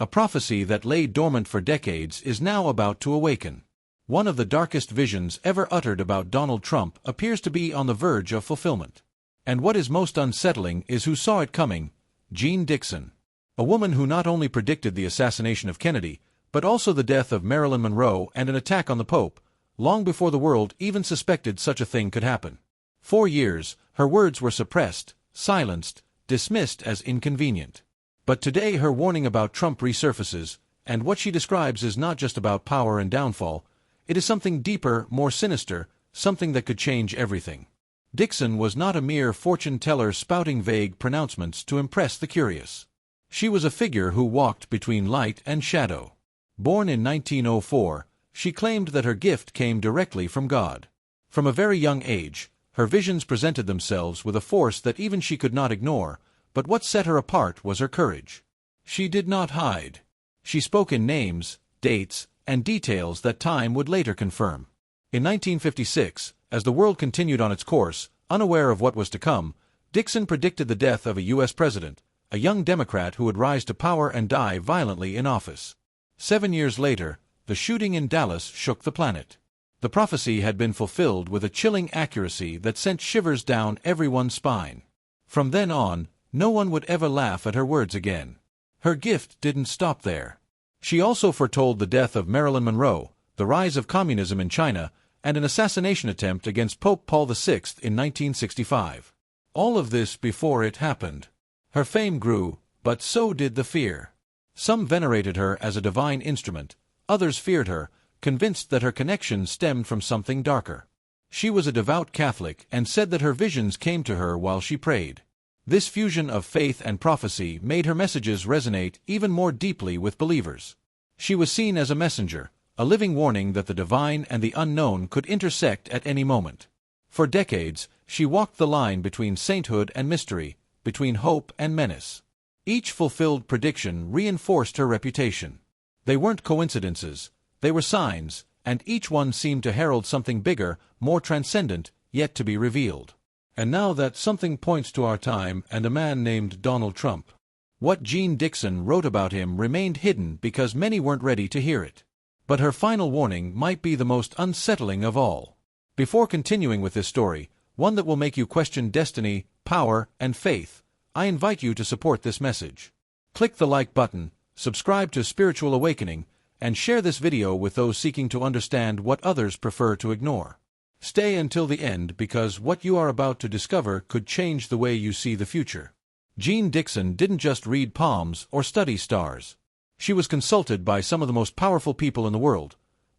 A prophecy that lay dormant for decades is now about to awaken. One of the darkest visions ever uttered about Donald Trump appears to be on the verge of fulfillment. And what is most unsettling is who saw it coming: Jeane Dixon. A woman who not only predicted the assassination of Kennedy, but also the death of Marilyn Monroe and an attack on the Pope, long before the world even suspected such a thing could happen. For years, her words were suppressed, silenced, dismissed as inconvenient. But today her warning about Trump resurfaces, and what she describes is not just about power and downfall. It is something deeper, more sinister, something that could change everything. Dixon was not a mere fortune-teller spouting vague pronouncements to impress the curious. She was a figure who walked between light and shadow. Born in 1904, she claimed that her gift came directly from God. From a very young age, her visions presented themselves with a force that even she could not ignore, but what set her apart was her courage. She did not hide. She spoke in names, dates, and details that time would later confirm. In 1956, as the world continued on its course, unaware of what was to come, Dixon predicted the death of a U.S. president, a young Democrat who would rise to power and die violently in office. 7 years later, the shooting in Dallas shook the planet. The prophecy had been fulfilled with a chilling accuracy that sent shivers down everyone's spine. From then on, no one would ever laugh at her words again. Her gift didn't stop there. She also foretold the death of Marilyn Monroe, the rise of communism in China, and an assassination attempt against Pope Paul VI in 1965. All of this before it happened. Her fame grew, but so did the fear. Some venerated her as a divine instrument, others feared her, convinced that her connection stemmed from something darker. She was a devout Catholic and said that her visions came to her while she prayed. This fusion of faith and prophecy made her messages resonate even more deeply with believers. She was seen as a messenger, a living warning that the divine and the unknown could intersect at any moment. For decades, she walked the line between sainthood and mystery, between hope and menace. Each fulfilled prediction reinforced her reputation. They weren't coincidences, they were signs, and each one seemed to herald something bigger, more transcendent, yet to be revealed. And now that something points to our time and a man named Donald Trump. What Jeane Dixon wrote about him remained hidden because many weren't ready to hear it. But her final warning might be the most unsettling of all. Before continuing with this story, one that will make you question destiny, power, and faith, I invite you to support this message. Click the like button, subscribe to Spiritual Awakening, and share this video with those seeking to understand what others prefer to ignore. Stay until the end because what you are about to discover could change the way you see the future. Jeane Dixon didn't just read palms or study stars. She was consulted by some of the most powerful people in the world: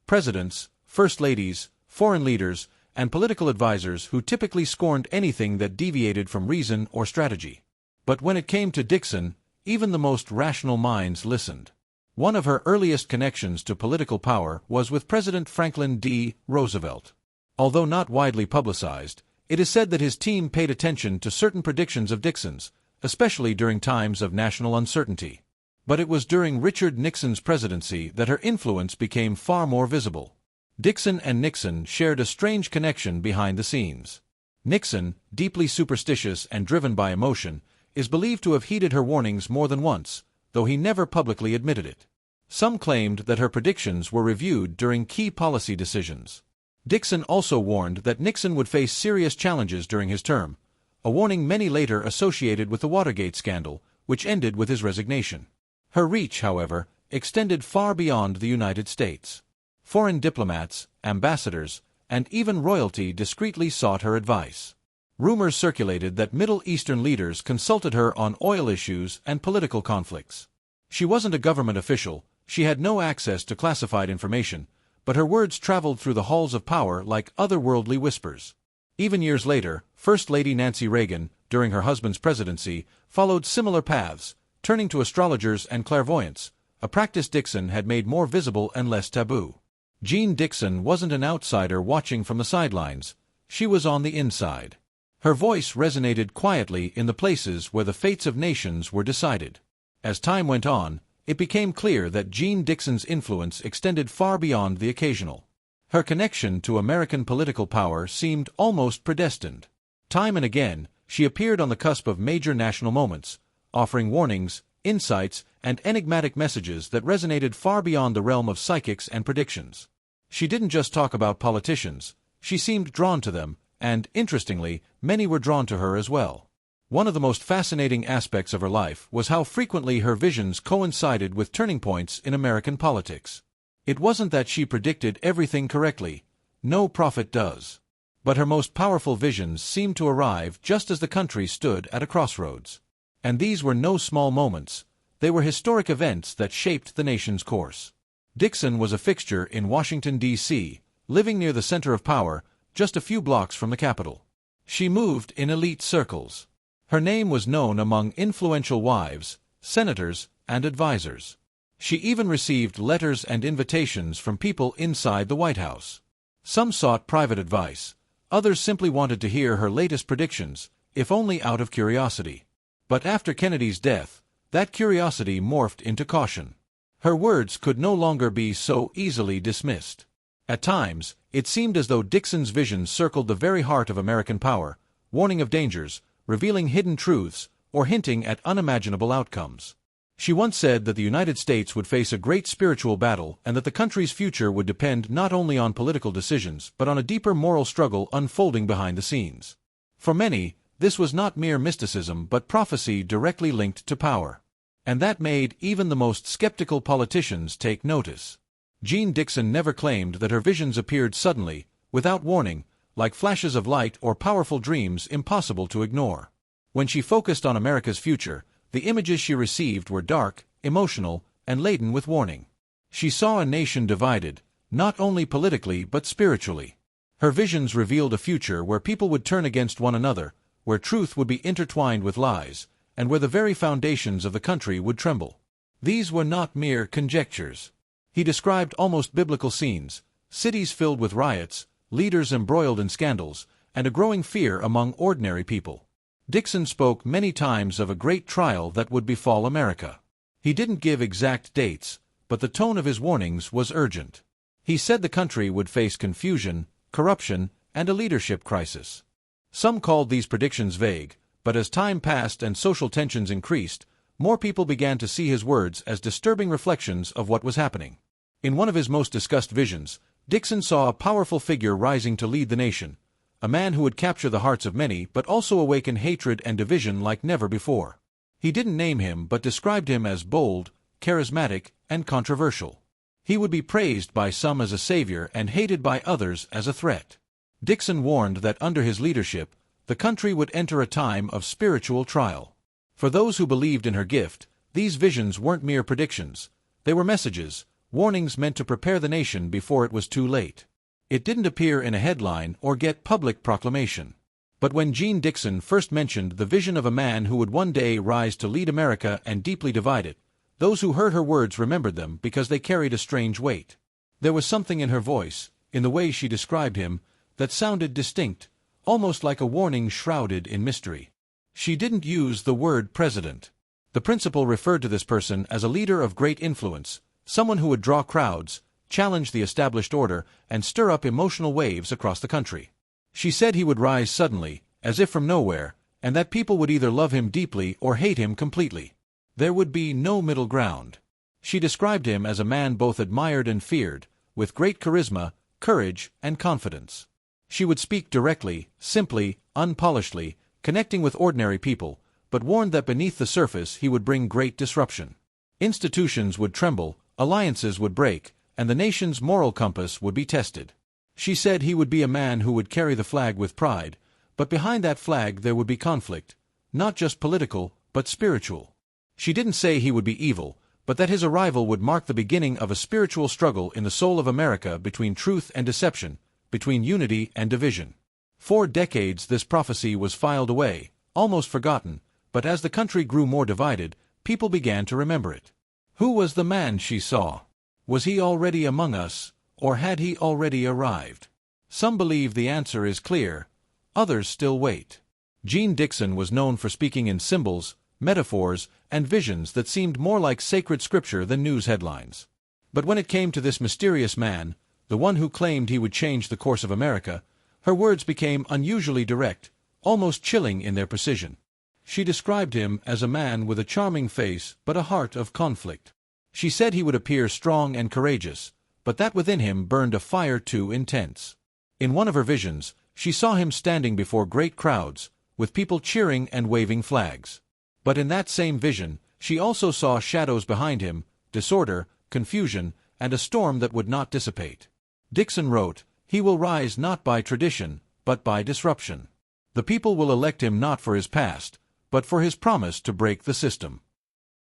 presidents, first ladies, foreign leaders, and political advisors who typically scorned anything that deviated from reason or strategy. But when it came to Dixon, even the most rational minds listened. One of her earliest connections to political power was with President Franklin D. Roosevelt. Although not widely publicized, it is said that his team paid attention to certain predictions of Dixon's, especially during times of national uncertainty. But it was during Richard Nixon's presidency that her influence became far more visible. Dixon and Nixon shared a strange connection behind the scenes. Nixon, deeply superstitious and driven by emotion, is believed to have heeded her warnings more than once, though he never publicly admitted it. Some claimed that her predictions were reviewed during key policy decisions. Dixon also warned that Nixon would face serious challenges during his term, a warning many later associated with the Watergate scandal, which ended with his resignation. Her reach, however, extended far beyond the United States. Foreign diplomats, ambassadors, and even royalty discreetly sought her advice. Rumors circulated that Middle Eastern leaders consulted her on oil issues and political conflicts. She wasn't a government official, she had no access to classified information, but her words traveled through the halls of power like otherworldly whispers. Even years later, First Lady Nancy Reagan, during her husband's presidency, followed similar paths, turning to astrologers and clairvoyants, a practice Dixon had made more visible and less taboo. Jeane Dixon wasn't an outsider watching from the sidelines, she was on the inside. Her voice resonated quietly in the places where the fates of nations were decided. As time went on, it became clear that Jeane Dixon's influence extended far beyond the occasional. Her connection to American political power seemed almost predestined. Time and again, she appeared on the cusp of major national moments, offering warnings, insights, and enigmatic messages that resonated far beyond the realm of psychics and predictions. She didn't just talk about politicians, she seemed drawn to them, and, interestingly, many were drawn to her as well. One of the most fascinating aspects of her life was how frequently her visions coincided with turning points in American politics. It wasn't that she predicted everything correctly. No prophet does. But her most powerful visions seemed to arrive just as the country stood at a crossroads. And these were no small moments. They were historic events that shaped the nation's course. Dixon was a fixture in Washington, D.C., living near the center of power, just a few blocks from the Capitol. She moved in elite circles. Her name was known among influential wives, senators, and advisors. She even received letters and invitations from people inside the White House. Some sought private advice. Others simply wanted to hear her latest predictions, if only out of curiosity. But after Kennedy's death, that curiosity morphed into caution. Her words could no longer be so easily dismissed. At times, it seemed as though Dixon's visions circled the very heart of American power, warning of dangers, revealing hidden truths, or hinting at unimaginable outcomes. She once said that the United States would face a great spiritual battle and that the country's future would depend not only on political decisions but on a deeper moral struggle unfolding behind the scenes. For many, this was not mere mysticism but prophecy directly linked to power. And that made even the most skeptical politicians take notice. Jeane Dixon never claimed that her visions appeared suddenly, without warning, like flashes of light or powerful dreams impossible to ignore. When she focused on America's future, the images she received were dark, emotional, and laden with warning. She saw a nation divided, not only politically but spiritually. Her visions revealed a future where people would turn against one another, where truth would be intertwined with lies, and where the very foundations of the country would tremble. These were not mere conjectures. He described almost biblical scenes, cities filled with riots, leaders embroiled in scandals, and a growing fear among ordinary people. Dixon spoke many times of a great trial that would befall America. He didn't give exact dates, but the tone of his warnings was urgent. He said the country would face confusion, corruption, and a leadership crisis. Some called these predictions vague, but as time passed and social tensions increased, more people began to see his words as disturbing reflections of what was happening. In one of his most discussed visions, Dixon saw a powerful figure rising to lead the nation, a man who would capture the hearts of many but also awaken hatred and division like never before. He didn't name him but described him as bold, charismatic, and controversial. He would be praised by some as a savior and hated by others as a threat. Dixon warned that under his leadership, the country would enter a time of spiritual trial. For those who believed in her gift, these visions weren't mere predictions. They were messages, warnings meant to prepare the nation before it was too late. It didn't appear in a headline or get public proclamation. But when Jeane Dixon first mentioned the vision of a man who would one day rise to lead America and deeply divide it, those who heard her words remembered them because they carried a strange weight. There was something in her voice, in the way she described him, that sounded distinct, almost like a warning shrouded in mystery. She didn't use the word president. The principal referred to this person as a leader of great influence, someone who would draw crowds, challenge the established order, and stir up emotional waves across the country. She said he would rise suddenly, as if from nowhere, and that people would either love him deeply or hate him completely. There would be no middle ground. She described him as a man both admired and feared, with great charisma, courage, and confidence. She would speak directly, simply, unpolishedly, connecting with ordinary people, but warned that beneath the surface he would bring great disruption. Institutions would tremble, alliances would break, and the nation's moral compass would be tested. She said he would be a man who would carry the flag with pride, but behind that flag there would be conflict, not just political, but spiritual. She didn't say he would be evil, but that his arrival would mark the beginning of a spiritual struggle in the soul of America between truth and deception, between unity and division. For decades this prophecy was filed away, almost forgotten, but as the country grew more divided, people began to remember it. Who was the man she saw? Was he already among us, or had he already arrived? Some believe the answer is clear, others still wait. Jeane Dixon was known for speaking in symbols, metaphors, and visions that seemed more like sacred scripture than news headlines. But when it came to this mysterious man, the one who claimed he would change the course of America, her words became unusually direct, almost chilling in their precision. She described him as a man with a charming face but a heart of conflict. She said he would appear strong and courageous, but that within him burned a fire too intense. In one of her visions, she saw him standing before great crowds, with people cheering and waving flags. But in that same vision, she also saw shadows behind him, disorder, confusion, and a storm that would not dissipate. Dixon wrote, "He will rise not by tradition, but by disruption. The people will elect him not for his past, but for his promise to break the system."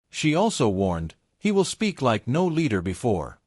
She also warned, "He will speak like no leader before.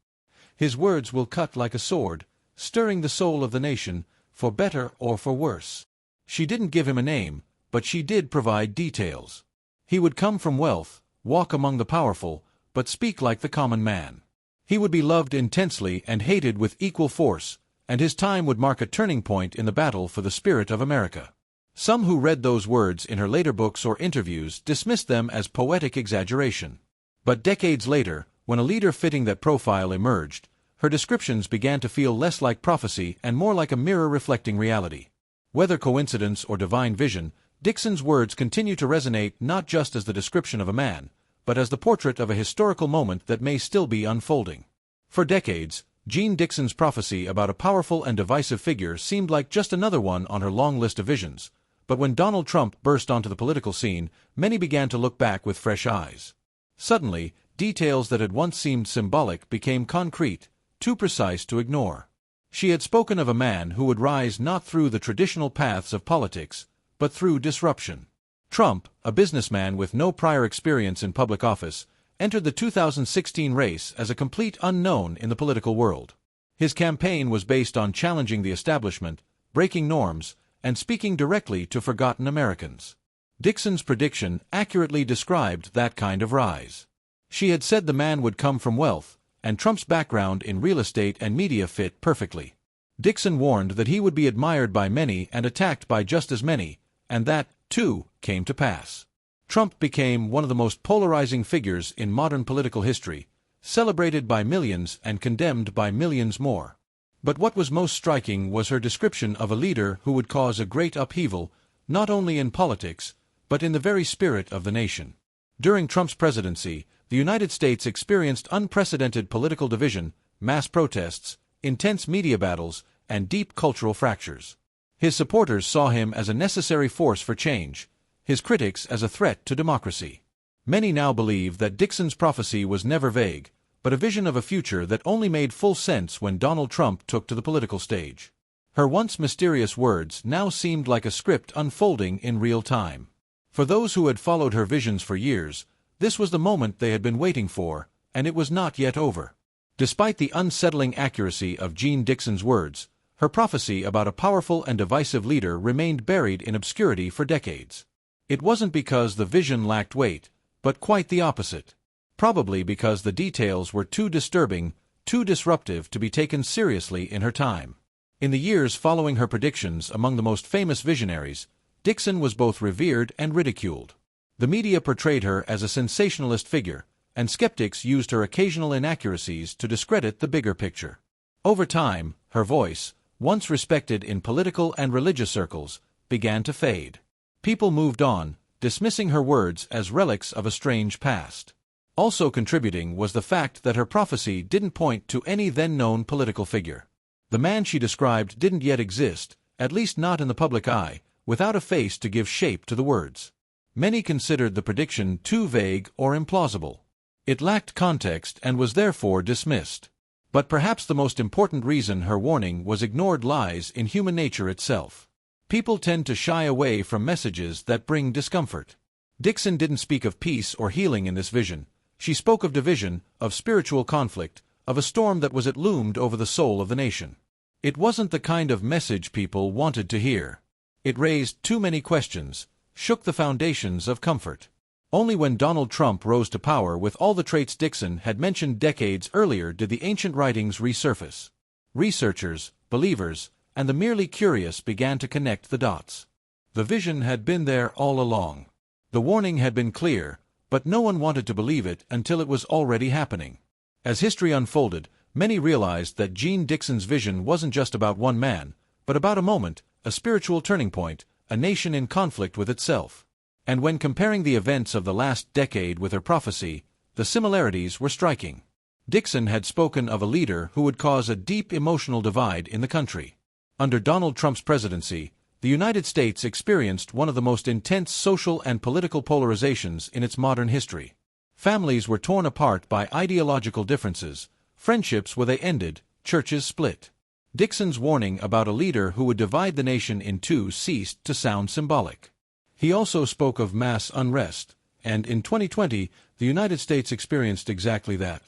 His words will cut like a sword, stirring the soul of the nation, for better or for worse." She didn't give him a name, but she did provide details. He would come from wealth, walk among the powerful, but speak like the common man. He would be loved intensely and hated with equal force, and his time would mark a turning point in the battle for the spirit of America. Some who read those words in her later books or interviews dismissed them as poetic exaggeration. But decades later, when a leader fitting that profile emerged, her descriptions began to feel less like prophecy and more like a mirror reflecting reality. Whether coincidence or divine vision, Dixon's words continue to resonate not just as the description of a man, but as the portrait of a historical moment that may still be unfolding. For decades, Jeane Dixon's prophecy about a powerful and divisive figure seemed like just another one on her long list of visions, but when Donald Trump burst onto the political scene, many began to look back with fresh eyes. Suddenly, details that had once seemed symbolic became concrete, too precise to ignore. She had spoken of a man who would rise not through the traditional paths of politics, but through disruption. Trump, a businessman with no prior experience in public office, entered the 2016 race as a complete unknown in the political world. His campaign was based on challenging the establishment, breaking norms, and speaking directly to forgotten Americans. Dixon's prediction accurately described that kind of rise. She had said the man would come from wealth, and Trump's background in real estate and media fit perfectly. Dixon warned that he would be admired by many and attacked by just as many, and that, too, came to pass. Trump became one of the most polarizing figures in modern political history, celebrated by millions and condemned by millions more. But what was most striking was her description of a leader who would cause a great upheaval, not only in politics, but in the very spirit of the nation. During Trump's presidency, the United States experienced unprecedented political division, mass protests, intense media battles, and deep cultural fractures. His supporters saw him as a necessary force for change, his critics as a threat to democracy. Many now believe that Dixon's prophecy was never vague, but a vision of a future that only made full sense when Donald Trump took to the political stage. Her once mysterious words now seemed like a script unfolding in real time. For those who had followed her visions for years, this was the moment they had been waiting for, and it was not yet over. Despite the unsettling accuracy of Jeane Dixon's words, her prophecy about a powerful and divisive leader remained buried in obscurity for decades. It wasn't because the vision lacked weight, but quite the opposite. Probably because the details were too disturbing, too disruptive to be taken seriously in her time. In the years following her predictions among the most famous visionaries, Dixon was both revered and ridiculed. The media portrayed her as a sensationalist figure, and skeptics used her occasional inaccuracies to discredit the bigger picture. Over time, her voice, once respected in political and religious circles, began to fade. People moved on, dismissing her words as relics of a strange past. Also contributing was the fact that her prophecy didn't point to any then-known political figure. The man she described didn't yet exist, at least not in the public eye, without a face to give shape to the words. Many considered the prediction too vague or implausible. It lacked context and was therefore dismissed. But perhaps the most important reason her warning was ignored lies in human nature itself. People tend to shy away from messages that bring discomfort. Dixon didn't speak of peace or healing in this vision. She spoke of division, of spiritual conflict, of a storm that was loomed over the soul of the nation. It wasn't the kind of message people wanted to hear. It raised too many questions, shook the foundations of comfort. Only when Donald Trump rose to power with all the traits Dixon had mentioned decades earlier did the ancient writings resurface. Researchers, believers, and the merely curious began to connect the dots. The vision had been there all along. The warning had been clear, but no one wanted to believe it until it was already happening. As history unfolded, many realized that Jeane Dixon's vision wasn't just about one man, but about a moment, a spiritual turning point, a nation in conflict with itself. And when comparing the events of the last decade with her prophecy, the similarities were striking. Dixon had spoken of a leader who would cause a deep emotional divide in the country. Under Donald Trump's presidency, the United States experienced one of the most intense social and political polarizations in its modern history. Families were torn apart by ideological differences, friendships where they ended, churches split. Dixon's warning about a leader who would divide the nation in two ceased to sound symbolic. He also spoke of mass unrest, and in 2020, the United States experienced exactly that.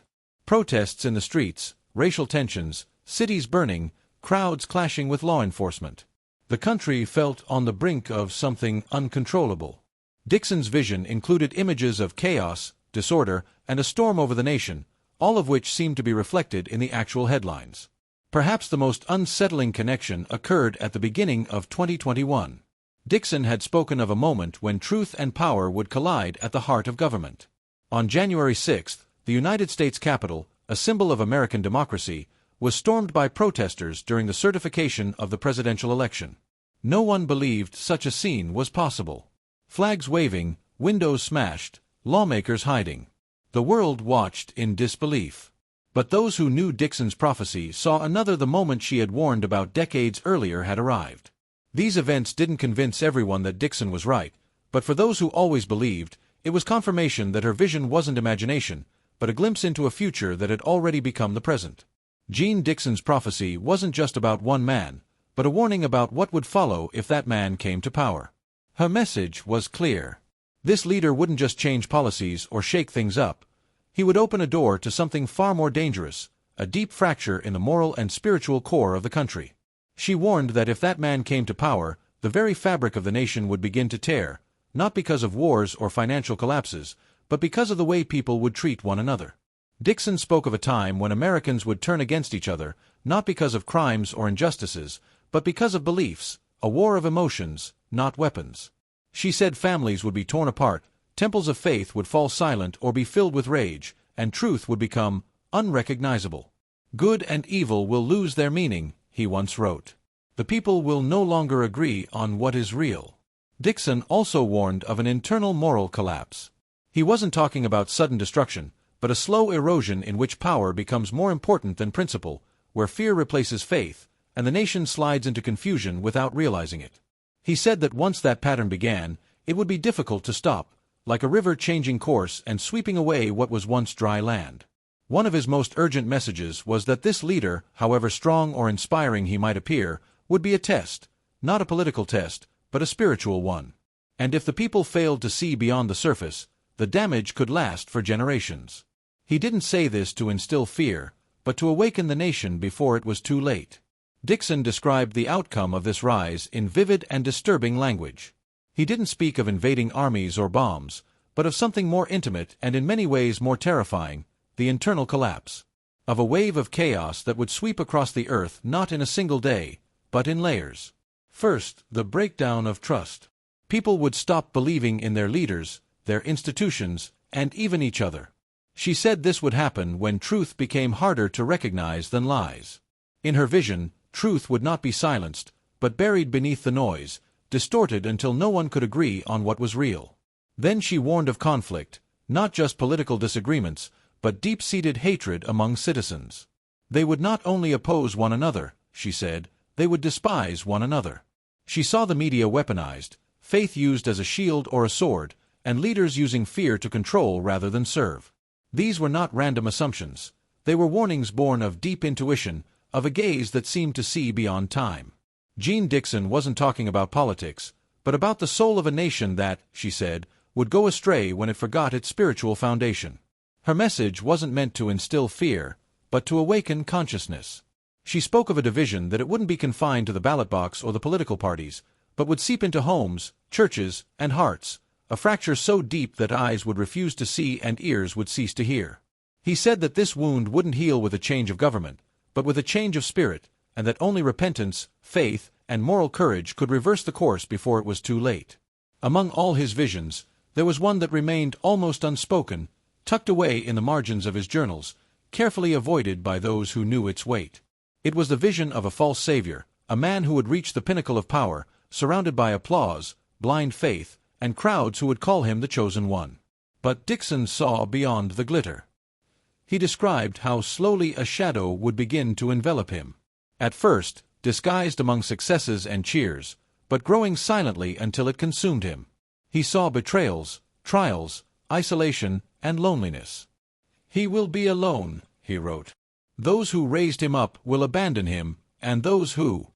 Protests in the streets, racial tensions, cities burning, crowds clashing with law enforcement. The country felt on the brink of something uncontrollable. Dixon's vision included images of chaos, disorder, and a storm over the nation, all of which seemed to be reflected in the actual headlines. Perhaps the most unsettling connection occurred at the beginning of 2021. Dixon had spoken of a moment when truth and power would collide at the heart of government. On January 6, the United States Capitol, a symbol of American democracy, was stormed by protesters during the certification of the presidential election. No one believed such a scene was possible. Flags waving, windows smashed, lawmakers hiding. The world watched in disbelief. But those who knew Dixon's prophecy saw another the moment she had warned about decades earlier had arrived. These events didn't convince everyone that Dixon was right, but for those who always believed, it was confirmation that her vision wasn't imagination, but a glimpse into a future that had already become the present. Jeane Dixon's prophecy wasn't just about one man, but a warning about what would follow if that man came to power. Her message was clear. This leader wouldn't just change policies or shake things up. He would open a door to something far more dangerous, a deep fracture in the moral and spiritual core of the country. She warned that if that man came to power, the very fabric of the nation would begin to tear, not because of wars or financial collapses, but because of the way people would treat one another. Dixon spoke of a time when Americans would turn against each other, not because of crimes or injustices, but because of beliefs, a war of emotions, not weapons. She said families would be torn apart, temples of faith would fall silent or be filled with rage, and truth would become unrecognizable. Good and evil will lose their meaning, he once wrote. The people will no longer agree on what is real. Dixon also warned of an internal moral collapse. He wasn't talking about sudden destruction, but a slow erosion in which power becomes more important than principle, where fear replaces faith, and the nation slides into confusion without realizing it. He said that once that pattern began, it would be difficult to stop, like a river changing course and sweeping away what was once dry land. One of his most urgent messages was that this leader, however strong or inspiring he might appear, would be a test, not a political test, but a spiritual one. And if the people failed to see beyond the surface, the damage could last for generations. He didn't say this to instill fear, but to awaken the nation before it was too late. Dixon described the outcome of this rise in vivid and disturbing language. He didn't speak of invading armies or bombs, but of something more intimate and in many ways more terrifying, the internal collapse. Of a wave of chaos that would sweep across the earth not in a single day, but in layers. First, the breakdown of trust. People would stop believing in their leaders, their institutions, and even each other. She said this would happen when truth became harder to recognize than lies. In her vision, truth would not be silenced, but buried beneath the noise, distorted until no one could agree on what was real. Then she warned of conflict, not just political disagreements, but deep-seated hatred among citizens. They would not only oppose one another, she said, they would despise one another. She saw the media weaponized, faith used as a shield or a sword, and leaders using fear to control rather than serve. These were not random assumptions. They were warnings born of deep intuition, of a gaze that seemed to see beyond time. Jeane Dixon wasn't talking about politics, but about the soul of a nation that, she said, would go astray when it forgot its spiritual foundation. Her message wasn't meant to instill fear, but to awaken consciousness. She spoke of a division that it wouldn't be confined to the ballot box or the political parties, but would seep into homes, churches, and hearts, a fracture so deep that eyes would refuse to see and ears would cease to hear. He said that this wound wouldn't heal with a change of government, but with a change of spirit, and that only repentance, faith, and moral courage could reverse the course before it was too late. Among all his visions, there was one that remained almost unspoken, tucked away in the margins of his journals, carefully avoided by those who knew its weight. It was the vision of a false savior, a man who would reach the pinnacle of power, surrounded by applause, blind faith, and crowds who would call him the chosen one. But Dixon saw beyond the glitter. He described how slowly a shadow would begin to envelop him. At first, disguised among successes and cheers, but growing silently until it consumed him. He saw betrayals, trials, isolation, and loneliness. "He will be alone," he wrote. "Those who raised him up will abandon him, and those who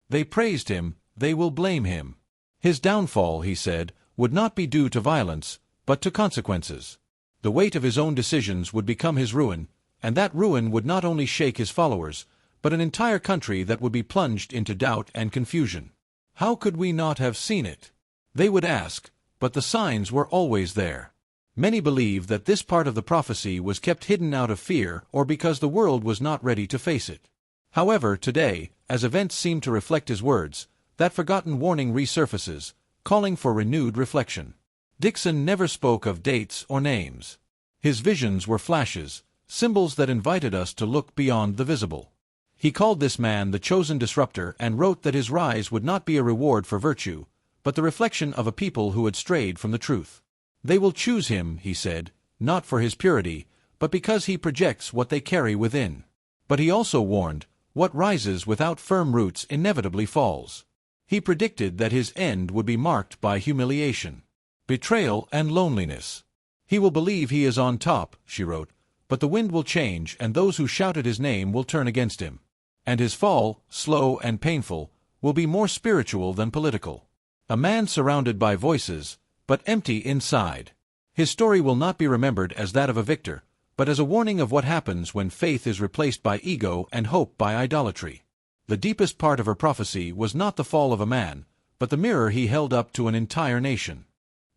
they praised him, they will blame him." His downfall, he said, would not be due to violence, but to consequences. The weight of his own decisions would become his ruin, and that ruin would not only shake his followers, but an entire country that would be plunged into doubt and confusion. How could we not have seen it? They would ask, but the signs were always there. Many believe that this part of the prophecy was kept hidden out of fear or because the world was not ready to face it. However, today, as events seem to reflect his words, that forgotten warning resurfaces, calling for renewed reflection. Dixon never spoke of dates or names. His visions were flashes, symbols that invited us to look beyond the visible. He called this man the chosen disruptor and wrote that his rise would not be a reward for virtue, but the reflection of a people who had strayed from the truth. They will choose him, he said, not for his purity, but because he projects what they carry within. But he also warned, what rises without firm roots inevitably falls. He predicted that his end would be marked by humiliation, betrayal, and loneliness. "He will believe he is on top," she wrote, "but the wind will change and those who shouted his name will turn against him. And his fall, slow and painful, will be more spiritual than political. A man surrounded by voices, but empty inside." His story will not be remembered as that of a victor, but as a warning of what happens when faith is replaced by ego and hope by idolatry. The deepest part of her prophecy was not the fall of a man, but the mirror he held up to an entire nation.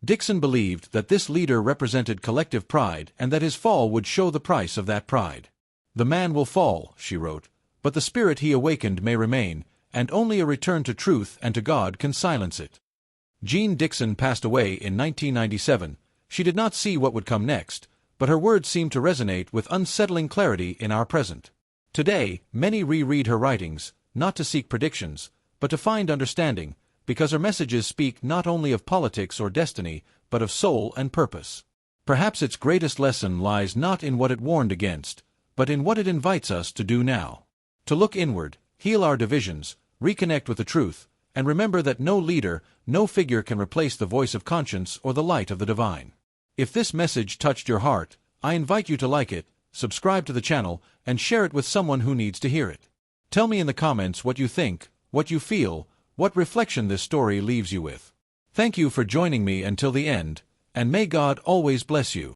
Dixon believed that this leader represented collective pride and that his fall would show the price of that pride. "The man will fall," she wrote, "but the spirit he awakened may remain, and only a return to truth and to God can silence it." Jeane Dixon passed away in 1997. She did not see what would come next, but her words seem to resonate with unsettling clarity in our present. Today, many reread her writings, not to seek predictions, but to find understanding, because her messages speak not only of politics or destiny, but of soul and purpose. Perhaps its greatest lesson lies not in what it warned against, but in what it invites us to do now. To look inward, heal our divisions, reconnect with the truth, and remember that no leader, no figure can replace the voice of conscience or the light of the divine. If this message touched your heart, I invite you to like it, subscribe to the channel, and share it with someone who needs to hear it. Tell me in the comments what you think, what you feel, what reflection this story leaves you with. Thank you for joining me until the end, and may God always bless you.